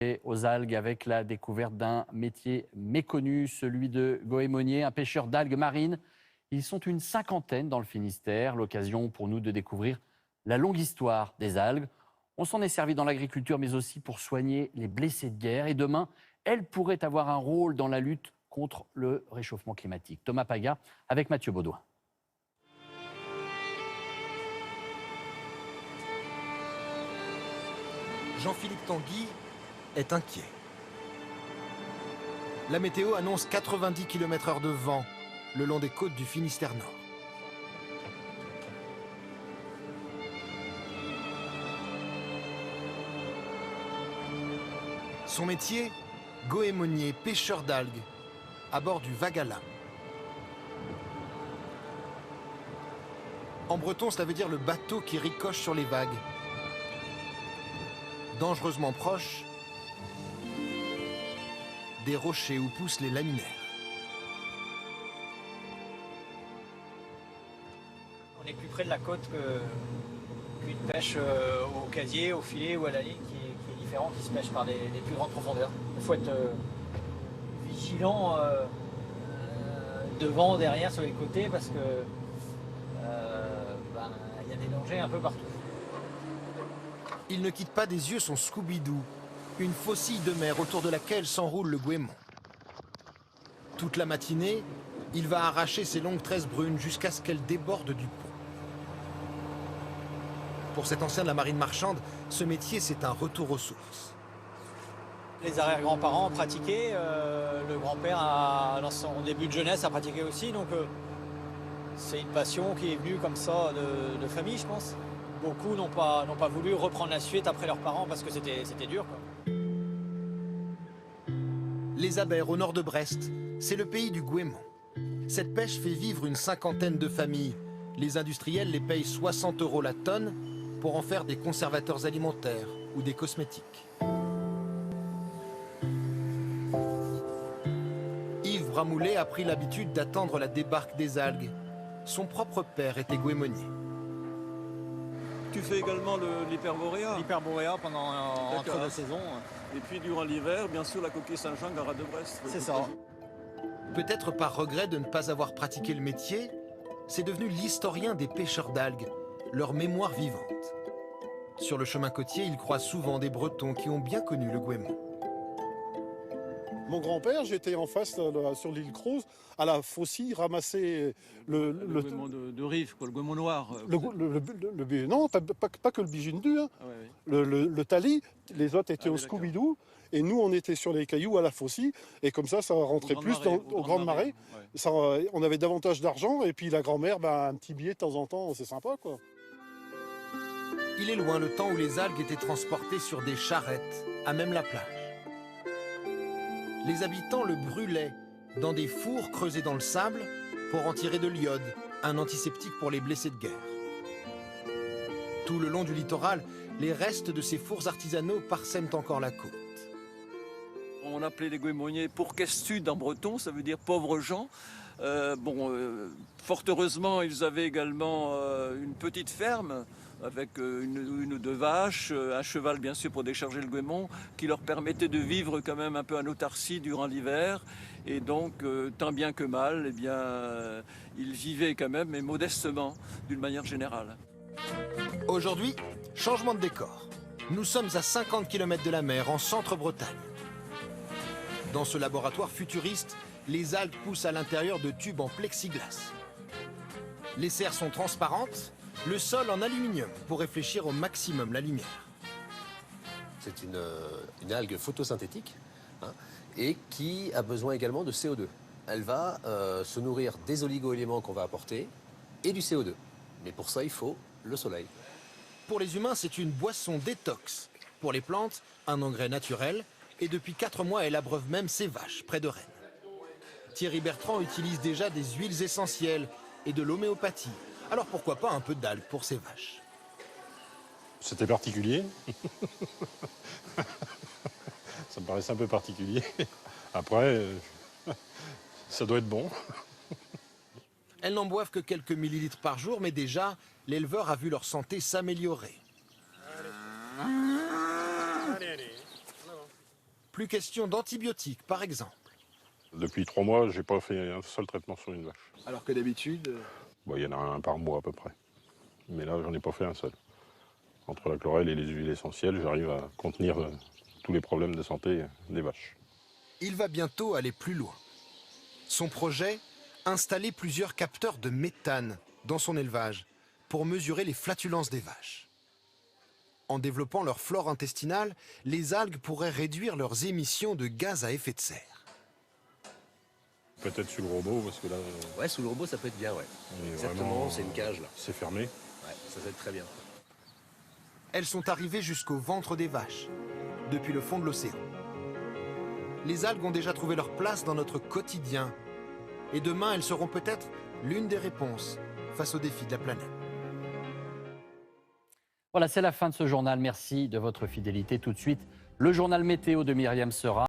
Et aux algues avec la découverte d'un métier méconnu, celui de goémonier, un pêcheur d'algues marines. Ils sont une cinquantaine dans le Finistère, l'occasion pour nous de découvrir la longue histoire des algues. On s'en est servi dans l'agriculture, mais aussi pour soigner les blessés de guerre. Et demain, elles pourraient avoir un rôle dans la lutte contre le réchauffement climatique. Thomas Paga avec Mathieu Baudouin. Jean-Philippe Tanguy est inquiet. La météo annonce 90 km/h de vent le long des côtes du Finistère Nord. Son métier, goémonier, pêcheur d'algues, à bord du Vague à lame. En breton, cela veut dire le bateau qui ricoche sur les vagues. Dangereusement proche des rochers où poussent les laminaires. On est plus près de la côte qu'une pêche au casier, au filet ou à la ligne qui est différente, qui se pêche par des plus grandes profondeurs. Il faut être vigilant devant, derrière, sur les côtés parce que y a des dangers un peu partout. Il ne quitte pas des yeux son Scooby-Doo, une faucille de mer autour de laquelle s'enroule le goémon. Toute la matinée, il va arracher ses longues tresses brunes jusqu'à ce qu'elles débordent du pont. Pour cet ancien de la marine marchande, ce métier, c'est un retour aux sources. Les arrière-grands-parents pratiquaient, le grand-père, dans son début de jeunesse, a pratiqué aussi, donc c'est une passion qui est venue comme ça de famille, je pense. Beaucoup n'ont pas voulu reprendre la suite après leurs parents parce que c'était dur, quoi. Les Abers, au nord de Brest, c'est le pays du goémon. Cette pêche fait vivre une cinquantaine de familles. Les industriels les payent 60 € la tonne pour en faire des conservateurs alimentaires ou des cosmétiques. Yves Bramoulet a pris l'habitude d'attendre la débarque des algues. Son propre père était goémonier. Tu fais également l'hyperboréa. L'hyperboréa pendant entre deux saisons. Et puis durant l'hiver, bien sûr, la coquille Saint-Jean, Garade de Brest. C'est ça. Peut-être par regret de ne pas avoir pratiqué le métier, c'est devenu l'historien des pêcheurs d'algues, leur mémoire vivante. Sur le chemin côtier, il croise souvent des Bretons qui ont bien connu le goémon. Mon grand-père, j'étais en face sur l'île Crozes, à la faucille, ramasser Le goémon de rive, quoi, le goémon noir. non, pas que le bijindu, hein. Ah ouais, ouais. Le tali, les autres étaient Ah au oui, d'accord. Scooby-Doo, et nous on était sur les cailloux à la faucille, et comme ça rentrait Aux plus aux grandes marées. ouais. Ça, on avait davantage d'argent, et puis la grand-mère, un petit billet de temps en temps, c'est sympa, quoi. Il est loin le temps où les algues étaient transportées sur des charrettes, à même la plage. Les habitants le brûlaient dans des fours creusés dans le sable pour en tirer de l'iode, un antiseptique pour les blessés de guerre. Tout le long du littoral, les restes de ces fours artisanaux parsèment encore la côte. On appelait les goémoniers pourquestud en breton, ça veut dire pauvres gens. Fort heureusement, ils avaient également une petite ferme avec une ou deux vaches, un cheval bien sûr pour décharger le goémon, qui leur permettait de vivre quand même un peu en autarcie durant l'hiver. Et donc, tant bien que mal, eh bien, ils vivaient quand même, mais modestement, d'une manière générale. Aujourd'hui, changement de décor. Nous sommes à 50 km de la mer, en centre-Bretagne. Dans ce laboratoire futuriste, les algues poussent à l'intérieur de tubes en plexiglas. Les serres sont transparentes, le sol en aluminium pour réfléchir au maximum la lumière. C'est une algue photosynthétique et qui a besoin également de CO2. Elle va se nourrir des oligo-éléments qu'on va apporter et du CO2. Mais pour ça, il faut le soleil. Pour les humains, c'est une boisson détox. Pour les plantes, un engrais naturel. Et depuis 4 mois, elle abreuve même ses vaches près de Rennes. Thierry Bertrand utilise déjà des huiles essentielles et de l'homéopathie. Alors pourquoi pas un peu d'algues pour ses vaches? C'était particulier. Ça me paraissait un peu particulier. Après, ça doit être bon. Elles n'en boivent que quelques millilitres par jour, mais déjà, l'éleveur a vu leur santé s'améliorer. Plus question d'antibiotiques, par exemple. Depuis 3 mois, j'ai pas fait un seul traitement sur une vache. Alors que d'habitude, Bon, il y en a un par mois à peu près. Mais là, j'en ai pas fait un seul. Entre la chlorelle et les huiles essentielles, j'arrive à contenir tous les problèmes de santé des vaches. Il va bientôt aller plus loin. Son projet, installer plusieurs capteurs de méthane dans son élevage pour mesurer les flatulences des vaches. En développant leur flore intestinale, les algues pourraient réduire leurs émissions de gaz à effet de serre. Peut-être sur le robot, parce que là, Ouais, sous le robot, ça peut être bien, ouais. on est Exactement, vraiment- c'est une cage, là. c'est fermé. Ouais, ça peut être très bien. Elles sont arrivées jusqu'au ventre des vaches, depuis le fond de l'océan. Les algues ont déjà trouvé leur place dans notre quotidien. Et demain, elles seront peut-être l'une des réponses face aux défis de la planète. Voilà, c'est la fin de ce journal. Merci de votre fidélité. Tout de suite, le journal météo de Myriam Sera.